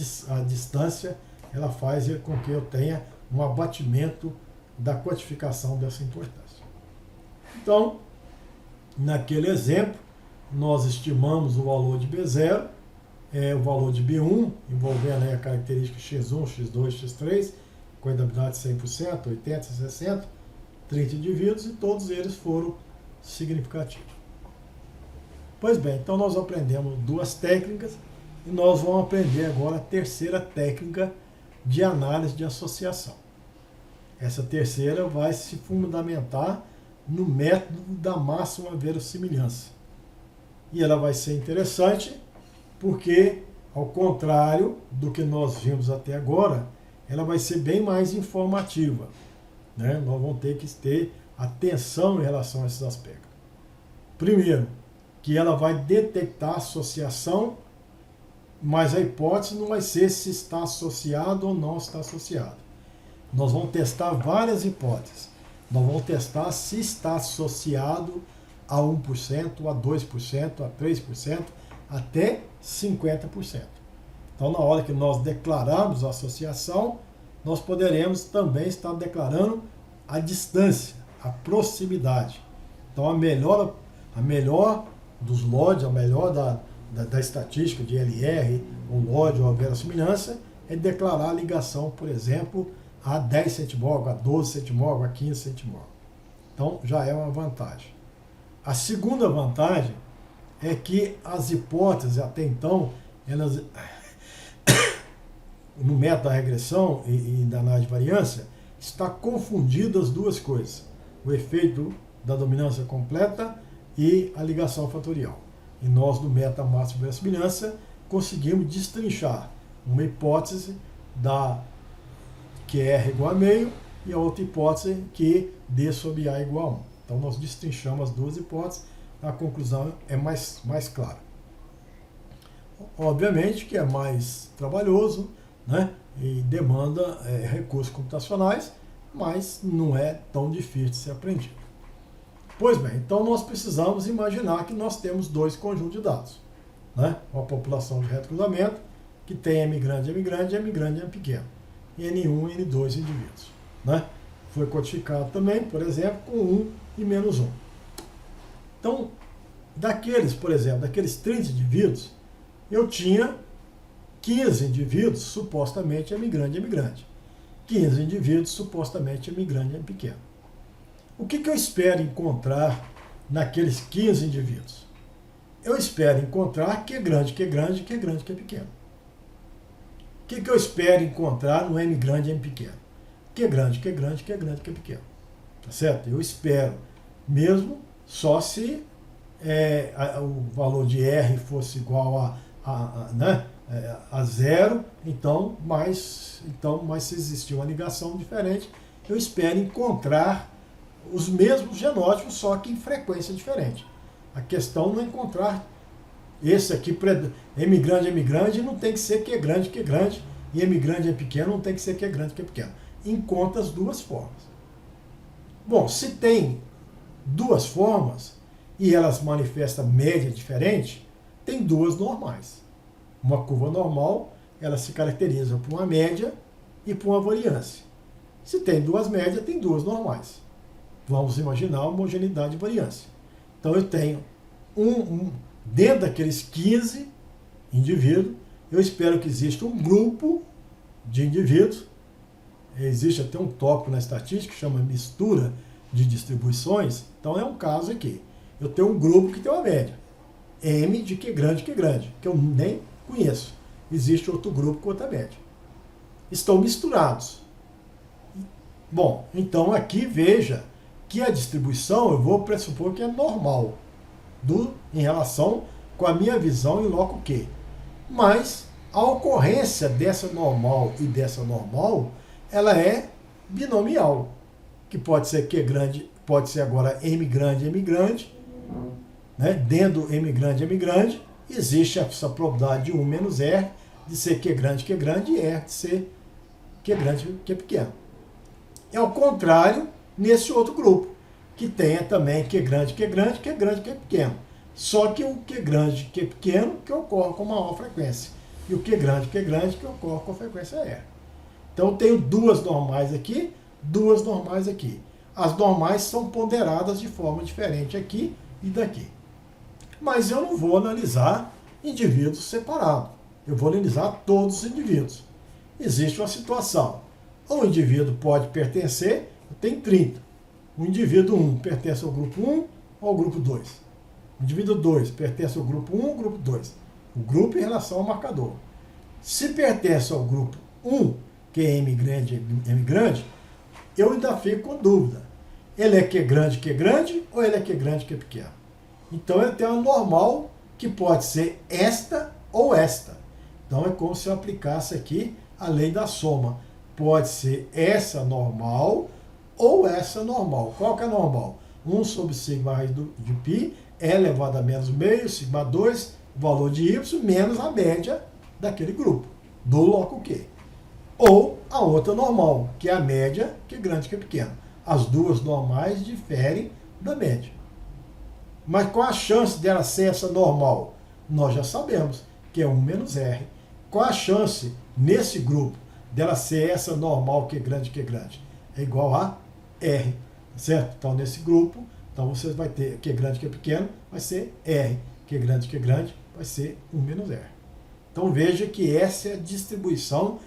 distância ela faz com que eu tenha um abatimento da quantificação dessa importância. Então, naquele exemplo, nós estimamos o valor de B0, o valor de B1, envolvendo a característica X1, X2, X3, com a heredabilidade 100%, 80%, 60%, 30 indivíduos, e todos eles foram significativos. Pois bem, então nós aprendemos duas técnicas, e nós vamos aprender agora a terceira técnica de análise de associação. Essa terceira vai se fundamentar no método da máxima verossimilhança. E ela vai ser interessante porque, ao contrário do que nós vimos até agora, ela vai ser bem mais informativa, né? Nós vamos ter que ter Atenção em relação a esses aspectos. Primeiro, que ela vai detectar associação, mas a hipótese não vai ser se está associado ou não está associado. Nós vamos testar várias hipóteses. Nós vamos testar se está associado a 1%, a 2%, a 3%, até 50%. Então, na hora que nós declararmos a associação, nós poderemos também estar declarando a distância, a proximidade. Então, a melhor dos LOD, a melhor da estatística de LR, ou LOD, ou a verossimilhança, é declarar a ligação, por exemplo, a 10 centimorgos, a 12 centimorgos, a 15 centimorgos. Então, já é uma vantagem. A segunda vantagem é que as hipóteses, até então, elas, no método da regressão e da análise de variância, está confundido as duas coisas. O efeito da dominância completa e a ligação fatorial. E nós, do método da máxima verossimilhança, conseguimos destrinchar uma hipótese que R igual a meio e a outra hipótese que D sobre A igual a 1. Então, nós destrinchamos as duas hipóteses, a conclusão é mais clara. Obviamente que é mais trabalhoso, né, e demanda recursos computacionais, mas não é tão difícil de ser aprendido. Pois bem, então nós precisamos imaginar que nós temos dois conjuntos de dados, né, uma população de reto cruzamento que tem M grande, M grande, M grande e M pequeno, e N1 e N2 indivíduos, né? Foi codificado também, por exemplo, com 1 e menos 1. Então, por exemplo, daqueles 30 indivíduos, eu tinha 15 indivíduos supostamente M grande, M grande. 15 indivíduos supostamente M grande, M pequeno. O que eu espero encontrar naqueles 15 indivíduos? Eu espero encontrar Q grande, Q grande, Q grande, Q pequeno. O que eu espero encontrar no M grande, M pequeno? Q grande, Q grande, Q grande, Q pequeno. Tá certo? Eu espero mesmo só se o valor de R fosse igual a zero, mas se existir uma ligação diferente, eu espero encontrar os mesmos genótipos, só que em frequência diferente. A questão não é encontrar esse aqui, M grande, não tem que ser Q grande, e M grande, M pequeno, não tem que ser Q grande, Q pequeno. Encontra as duas formas. Bom, se tem duas formas e elas manifestam média diferente, tem duas normais. Uma curva normal, ela se caracteriza por uma média e por uma variância. Se tem duas médias, tem duas normais. Vamos imaginar uma homogeneidade de variância. Então eu tenho dentro daqueles 15 indivíduos, eu espero que exista um grupo de indivíduos. Existe até um tópico na estatística que chama mistura de distribuições. Então é um caso aqui. Eu tenho um grupo que tem uma média. M de Q grande, que eu nem conheço. Existe outro grupo com outra média. Estão misturados. Bom, então aqui veja que a distribuição eu vou pressupor que é normal em relação com a minha visão em loco Q. Mas a ocorrência dessa normal e dessa normal, ela é binomial, que pode ser Q grande, pode ser agora M grande, né? Dentro do M grande, existe essa probabilidade de 1 menos R, de ser Q grande, e R de ser Q grande, Q pequeno. É o contrário nesse outro grupo, que tenha também Q grande, Q pequeno. Só que o Q grande, Q pequeno, que ocorre com maior frequência. E o Q grande, que ocorre com frequência R. Então eu tenho duas normais aqui, duas normais aqui. As normais são ponderadas de forma diferente aqui e daqui. Mas eu não vou analisar indivíduos separados. Eu vou analisar todos os indivíduos. Existe uma situação. O indivíduo pode pertencer, tem 30. O indivíduo 1 pertence ao grupo 1 ou ao grupo 2. O indivíduo 2 pertence ao grupo 1 ou ao grupo 2. O grupo em relação ao marcador. Se pertence ao grupo 1, que é M grande, eu ainda fico com dúvida. Ele é Q grande ou ele é Q grande, Q pequeno? Então eu tenho uma normal que pode ser esta ou esta. Então é como se eu aplicasse aqui a lei da soma. Pode ser essa normal ou essa normal. Qual que é a normal? 1 sobre sigma raiz de π é elevado a menos meio, sigma 2, o valor de y, menos a média daquele grupo, do loco Q. Ou a outra normal, que é a média, que é grande, que é pequena. As duas normais diferem da média. Mas qual a chance dela ser essa normal? Nós já sabemos, que é 1 menos R. Qual a chance, nesse grupo, dela ser essa normal, que é grande, que é grande? É igual a R, certo? Então, nesse grupo, então você vai ter que é grande, que é pequeno, vai ser R. Que é grande, vai ser 1 menos R. Então, veja que essa é a distribuição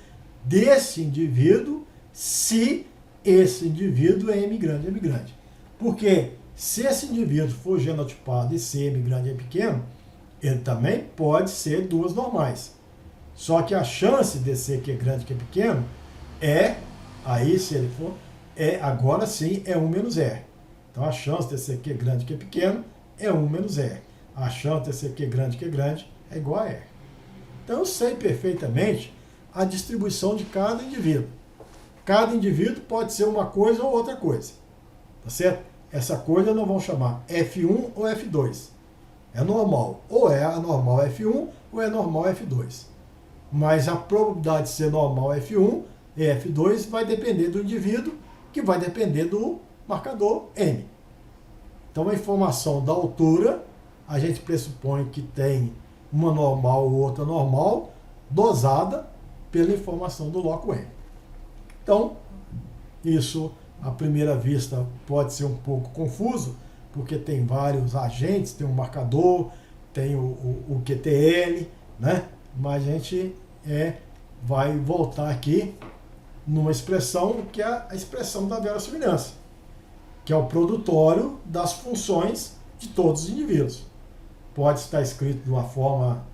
desse indivíduo, se esse indivíduo é M grande, M grande. Porque se esse indivíduo for genotipado e ser M grande, M pequeno, ele também pode ser duas normais. Só que a chance de ser que é grande, que é pequeno, aí se ele for, agora sim é 1 menos R. Então a chance de ser que é grande, que é pequeno, é 1 menos R. A chance de ser que é grande, é igual a R. Então eu sei perfeitamente a distribuição de cada indivíduo. Cada indivíduo pode ser uma coisa ou outra coisa. Tá certo? Essa coisa nós vamos chamar F1 ou F2. É normal. Ou é a normal F1 ou é a normal F2. Mas a probabilidade de ser normal F1 e F2 vai depender do indivíduo, que vai depender do marcador M. Então a informação da altura, a gente pressupõe que tem uma normal ou outra normal, dosada pela informação do loco M. Então, isso à primeira vista pode ser um pouco confuso, porque tem vários agentes, tem um marcador, tem o QTL, né? Mas a gente vai voltar aqui numa expressão que é a expressão da verossimilhança, que é o produtório das funções de todos os indivíduos. Pode estar escrito de uma forma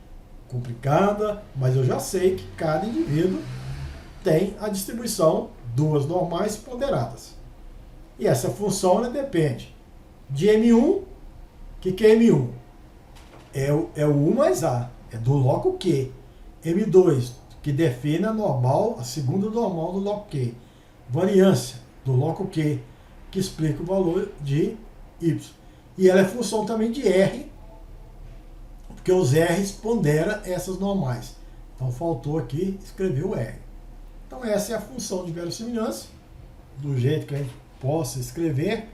complicada, mas eu já sei que cada indivíduo tem a distribuição duas normais ponderadas. E essa função ela depende de M1. O que é M1? É o U mais A, é do loco Q. M2, que define a normal, a segunda normal do loco Q. Variância do loco Q, que explica o valor de Y. E ela é função também de R, porque os R's ponderam essas normais. Então faltou aqui escrever o R. Então essa é a função de verossimilhança, do jeito que a gente possa escrever,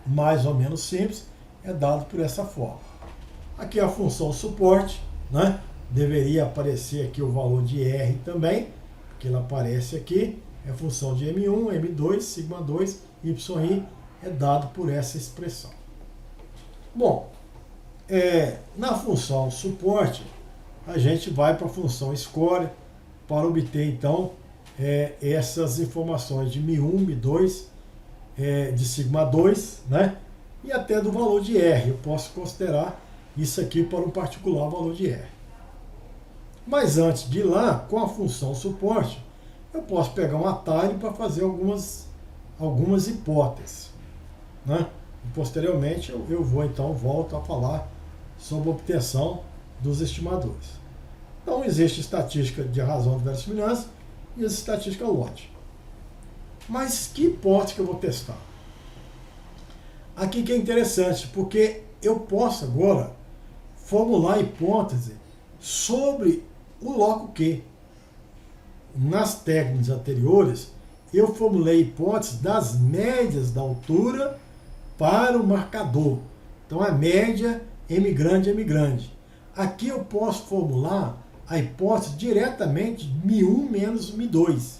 mais ou menos simples, é dado por essa forma. Aqui é a função suporte, né? Deveria aparecer aqui o valor de R também, porque ela aparece aqui, é função de M1, M2, sigma 2, YI, é dado por essa expressão. Bom, na função suporte, a gente vai para a função score, para obter, então, essas informações de Mi1, Mi2, de sigma 2, né? E até do valor de R. Eu posso considerar isso aqui para um particular valor de R. Mas antes de ir lá, com a função suporte, eu posso pegar um atalho para fazer algumas hipóteses, né? E posteriormente eu vou, então, volto a falar sobre a obtenção dos estimadores. Então, existe estatística de razão de verossimilhança e as estatísticas LOT. Mas que hipótese que eu vou testar? Aqui que é interessante, porque eu posso agora formular hipótese sobre o loco Q. Nas técnicas anteriores, eu formulei hipótese das médias da altura para o marcador. Então, a média M grande, M grande. Aqui eu posso formular a hipótese diretamente de Mi1 menos Mi2.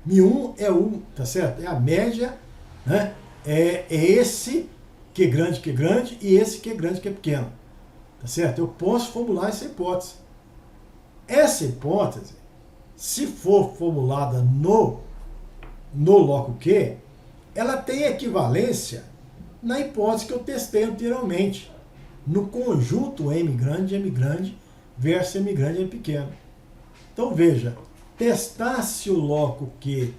Mi1 é 1, tá certo? É a média, né? É esse que é grande, e esse que é grande, que é pequeno. Tá certo? Eu posso formular essa hipótese. Essa hipótese, se for formulada no loco Q, ela tem equivalência na hipótese que eu testei anteriormente, no conjunto M grande versus M grande, M pequeno. Então veja, testar se o loco Q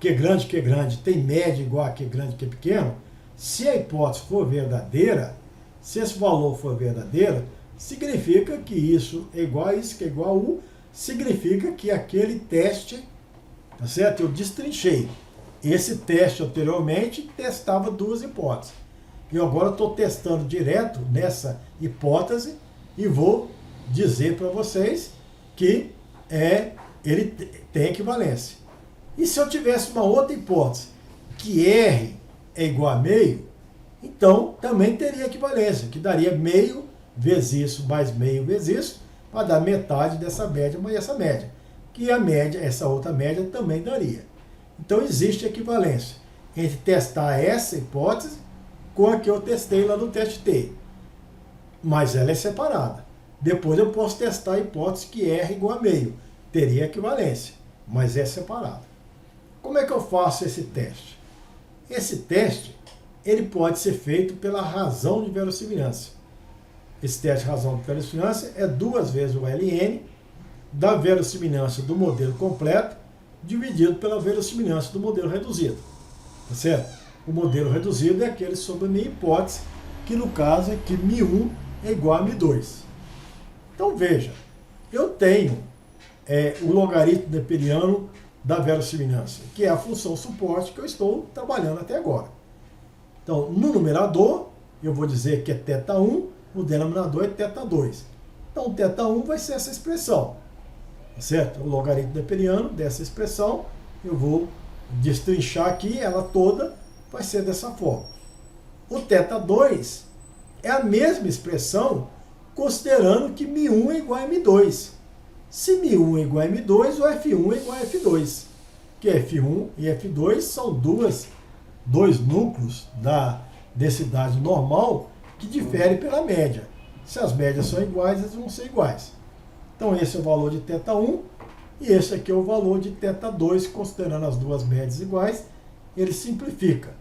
é grande, tem média igual a Q grande, Q pequeno, se a hipótese for verdadeira, se esse valor for verdadeiro, significa que isso é igual a isso, que é igual a U, significa que aquele teste, tá certo? Eu destrinchei Esse teste anteriormente testava duas hipóteses. E agora estou testando direto nessa hipótese e vou dizer para vocês que ele tem equivalência. E se eu tivesse uma outra hipótese, que R é igual a meio, então também teria equivalência, que daria meio vezes isso mais meio vezes isso, para dar metade dessa média mais essa média. Que a média, essa outra média também daria. Então existe equivalência entre testar essa hipótese com a que eu testei lá no teste T. Mas ela é separada. Depois eu posso testar a hipótese que R é igual a meio. Teria equivalência, mas é separado. Como é que eu faço esse teste? Esse teste ele pode ser feito pela razão de verossimilhança. Esse teste de razão de verossimilhança é 2 vezes o ln da verossimilhança do modelo completo dividido pela verossimilhança do modelo reduzido. Tá certo? O modelo reduzido é aquele sobre a minha hipótese, que no caso é que μ1 é igual a μ2. Então veja, eu tenho o logaritmo neperiano da verossimilhança, que é a função suporte que eu estou trabalhando até agora. Então, no numerador, eu vou dizer que é θ1, no denominador é θ2. Então, θ1 vai ser essa expressão, tá certo? O logaritmo neperiano dessa expressão, eu vou destrinchar aqui, ela toda vai ser dessa forma. O θ2 é a mesma expressão, considerando que μ1 é igual a μ2. Se μ1 é igual a μ2, o F1 é igual a F2. Que F1 e F2 são dois núcleos da densidade normal que diferem pela média. Se as médias são iguais, eles vão ser iguais. Então esse é o valor de θ1 e esse aqui é o valor de θ2, considerando as duas médias iguais, ele simplifica.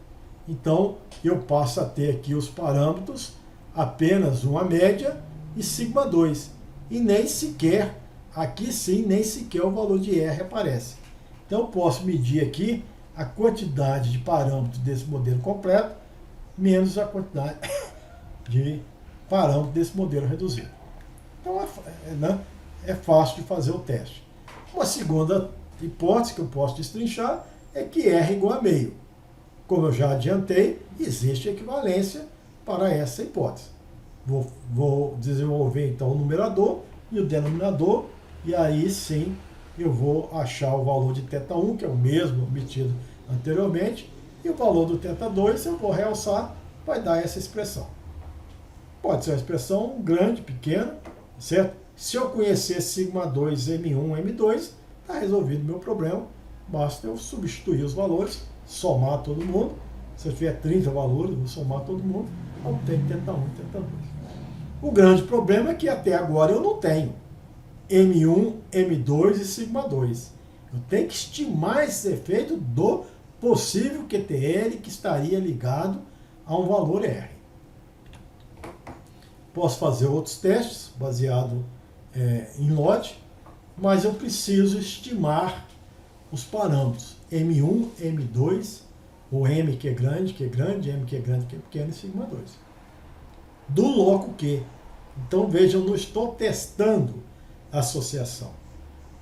Então eu passo a ter aqui os parâmetros apenas uma média e σ2. E nem sequer, aqui sim, nem sequer o valor de R aparece. Então eu posso medir aqui a quantidade de parâmetros desse modelo completo menos a quantidade de parâmetros desse modelo reduzido. Então é fácil de fazer o teste. Uma segunda hipótese que eu posso destrinchar é que R é igual a meio. Como eu já adiantei, existe equivalência para essa hipótese. Vou desenvolver então o numerador e o denominador, e aí sim eu vou achar o valor de θ1, que é o mesmo obtido anteriormente, e o valor do θ2 eu vou realçar, vai dar essa expressão. Pode ser uma expressão grande, pequena, certo? Se eu conhecer σ2, m1, m2, está resolvido o meu problema. Basta eu substituir os valores, somar todo mundo. Se eu tiver 30 valores, eu vou somar todo mundo, então tem θ1 e θ2. O grande problema é que até agora eu não tenho M1, M2 e σ2. Eu tenho que estimar esse efeito do possível QTL que estaria ligado a um valor R. Posso fazer outros testes baseado em lote, mas eu preciso estimar os parâmetros M1, M2, o M que é grande, M que é grande, que é pequeno e σ2. Do loco Q. Então veja, eu não estou testando a associação.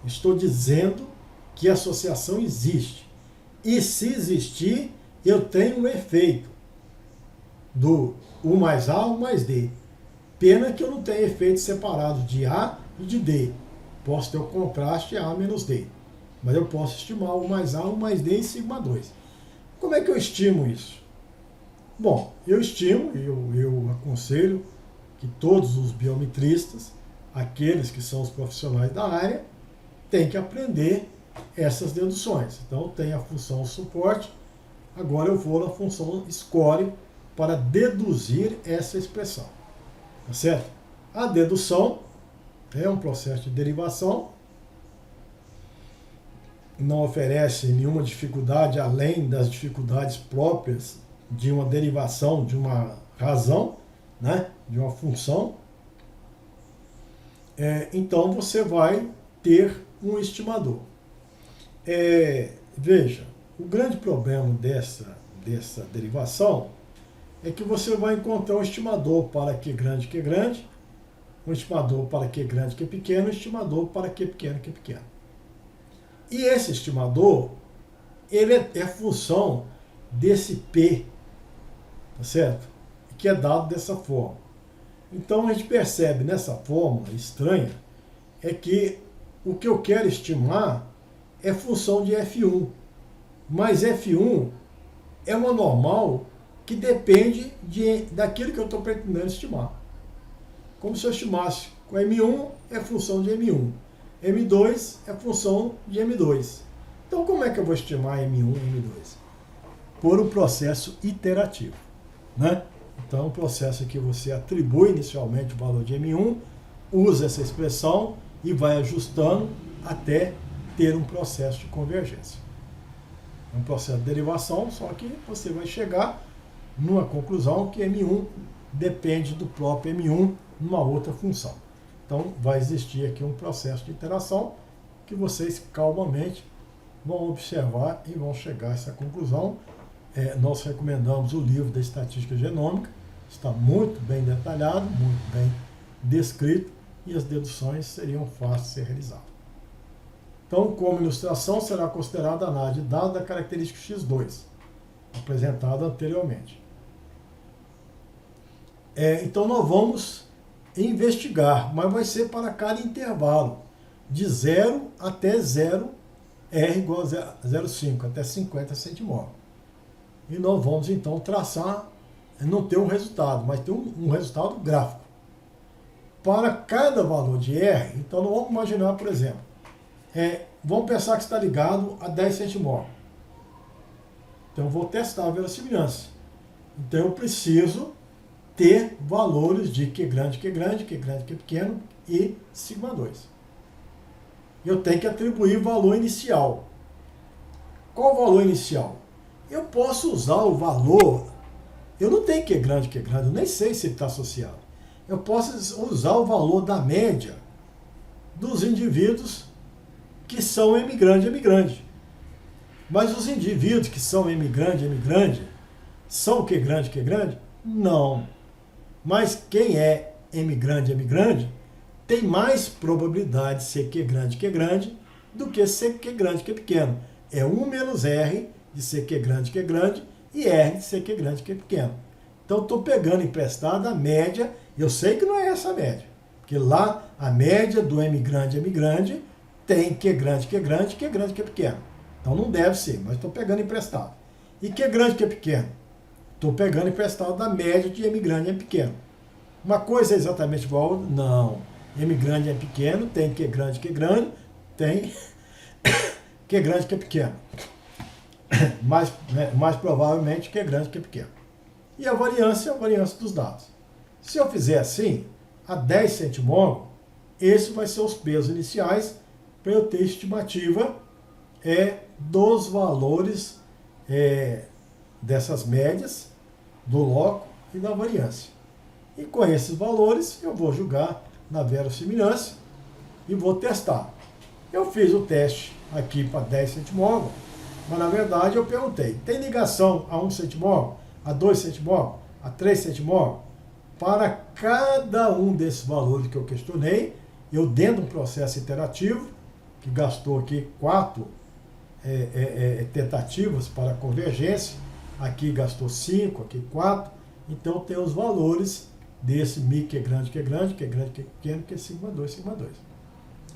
Estou dizendo que a associação existe. E se existir, eu tenho um efeito do U mais A, U mais D. Pena que eu não tenho efeito separado de A e de D. Posso ter o contraste A menos D. Mas eu posso estimar U mais A, U mais D e σ2. Como é que eu estimo isso? Bom, eu estimo, eu aconselho que todos os biometristas, aqueles que são os profissionais da área, têm que aprender essas deduções. Então tem a função suporte, agora eu vou na função score para deduzir essa expressão. Tá certo? A dedução é um processo de derivação, não oferece nenhuma dificuldade além das dificuldades próprias de uma derivação, de uma razão, né? De uma função. Então você vai ter um estimador. Veja, o grande problema dessa derivação é que você vai encontrar um estimador para Q grande, um estimador para Q grande, Q pequeno, um estimador para Q pequeno, Q pequeno. E esse estimador, ele é função desse P, tá certo? Que é dado dessa forma. Então a gente percebe nessa fórmula estranha é que o que eu quero estimar é função de F1, mas F1 é uma normal que depende daquilo que eu estou pretendendo estimar. Como se eu estimasse com M1 é função de M1, M2 é função de M2. Então como é que eu vou estimar M1 e M2? Por um processo iterativo, né? Então é um processo que você atribui inicialmente o valor de M1, usa essa expressão e vai ajustando até ter um processo de convergência. É um processo de derivação, só que você vai chegar numa conclusão que M1 depende do próprio M1 numa outra função. Então vai existir aqui um processo de interação que vocês calmamente vão observar e vão chegar a essa conclusão. Nós recomendamos o livro da Estatística Genômica, está muito bem detalhado, muito bem descrito e as deduções seriam fáceis de ser realizadas. Então, como ilustração, será considerada a análise de dados da característica X2, apresentada anteriormente. Então, nós vamos investigar, mas vai ser para cada intervalo, de 0 até 0, R igual a 0,5, até 50 centimol. E nós vamos, então, traçar, não ter um resultado, mas ter um resultado gráfico. Para cada valor de R, então nós vamos imaginar, por exemplo, vamos pensar que está ligado a 10 centimol. Então eu vou testar a verossimilhança. Então eu preciso ter valores de Q grande, Q grande, Q grande, Q pequeno e sigma 2. Eu tenho que atribuir valor inicial. Qual o valor inicial? Eu posso usar o valor, eu não tenho Q grande, eu nem sei se ele está associado. Eu posso usar o valor da média dos indivíduos que são M grande, M grande. Mas os indivíduos que são M grande, são Q grande? Não. Mas quem é M grande, tem mais probabilidade de ser Q grande do que ser Q grande, Q pequeno. É 1 menos R de ser Q grande e R de ser Q grande, Q pequeno. Então estou pegando emprestado a média, eu sei que não é essa a média, porque lá a média do M grande tem Q grande, Q pequeno. Então não deve ser, mas estou pegando emprestado. E Q grande, Q pequeno? Estou pegando emprestado da média de M grande e M pequeno. Uma coisa é exatamente igual? Não. M grande e M pequeno tem Q grande, tem Q grande, Q pequeno. Mais provavelmente Q grande, Q pequeno. E a variância dos dados. Se eu fizer assim, a 10 centimol, esse vai ser os pesos iniciais para eu ter estimativa dos valores dessas médias, do loco e da variância. E com esses valores eu vou julgar na verossimilhança e vou testar. Eu fiz o teste aqui para 10 centimol, mas na verdade eu perguntei, tem ligação a 1 centimol, a 2 centimol, a 3 centimol? Para cada um desses valores que eu questionei, eu dentro de um processo iterativo, que gastou aqui 4 tentativas para convergência, aqui gastou 5, aqui 4, então tem os valores desse Mi Q grande, Q pequeno, que é sigma 2.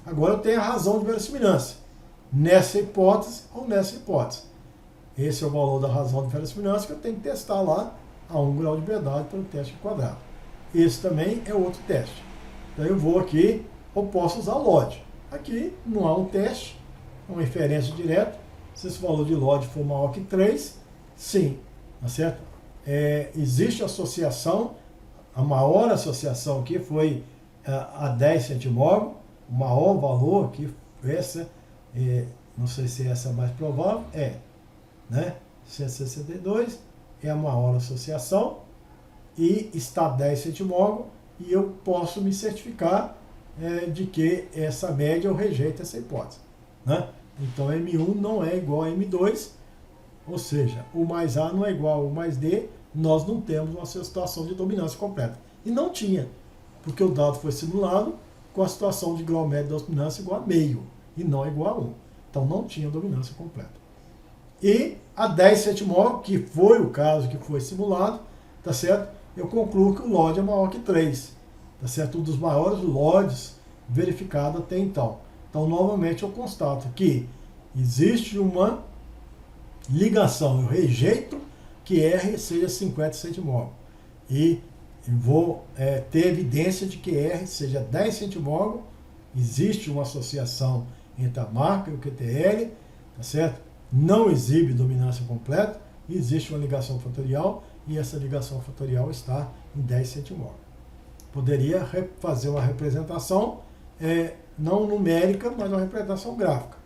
Agora eu tenho a razão de verossimilhança, nessa hipótese ou nessa hipótese. Esse é o valor da razão de verossimilhança que eu tenho que testar lá a 1 grau de liberdade pelo teste quadrado. Esse também é outro teste. Então eu vou aqui, ou posso usar LOD. Aqui não há um teste, é uma inferência direta. Se esse valor de LOD for maior que 3, sim, tá certo? Existe associação, a maior associação aqui foi a 10 centimol, o maior valor aqui, não sei se essa é a mais provável, né? 162 é a maior associação e está 10 centimol e eu posso me certificar de que essa média eu rejeito essa hipótese, né? Então M1 não é igual a M2, ou seja, o mais A não é igual ao mais D, nós não temos uma situação de dominância completa. E não tinha, porque o dado foi simulado com a situação de grau médio da dominância igual a meio, e não igual a 1. Então não tinha dominância completa. E a 10 centimol, que foi o caso que foi simulado, tá certo? Eu concluo que o LOD é maior que 3, tá certo? Um dos maiores LODs verificado até então. Então, novamente, eu constato que existe uma ligação, eu rejeito que R seja 50 centimol. E vou ter evidência de que R seja 10 centimol, existe uma associação entre a marca e o QTL, tá certo? Não exibe dominância completa, existe uma ligação fatorial e essa ligação fatorial está em 10 centimol. Poderia fazer uma representação não numérica, mas uma representação gráfica.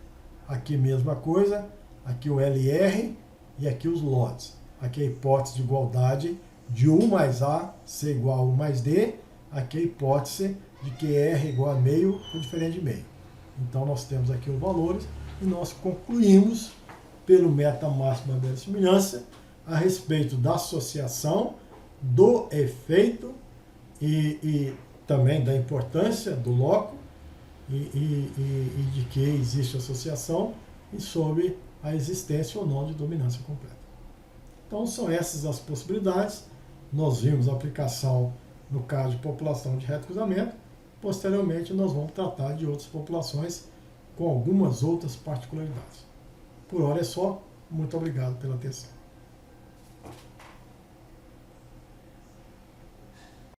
Aqui mesma coisa, aqui o LR e aqui os LODs. Aqui a hipótese de igualdade de U mais A ser igual a U mais D, aqui a hipótese de que R é igual a meio ou diferente de meio. Então nós temos aqui os valores e nós concluímos pelo método máximo da verossimilhança a respeito da associação, do efeito e também da importância do loco e de que existe associação e sobre a existência ou não de dominância completa. Então são essas as possibilidades. Nós vimos a aplicação no caso de população de reto cruzamento. Posteriormente nós vamos tratar de outras populações com algumas outras particularidades. Por hora é só. Muito obrigado pela atenção.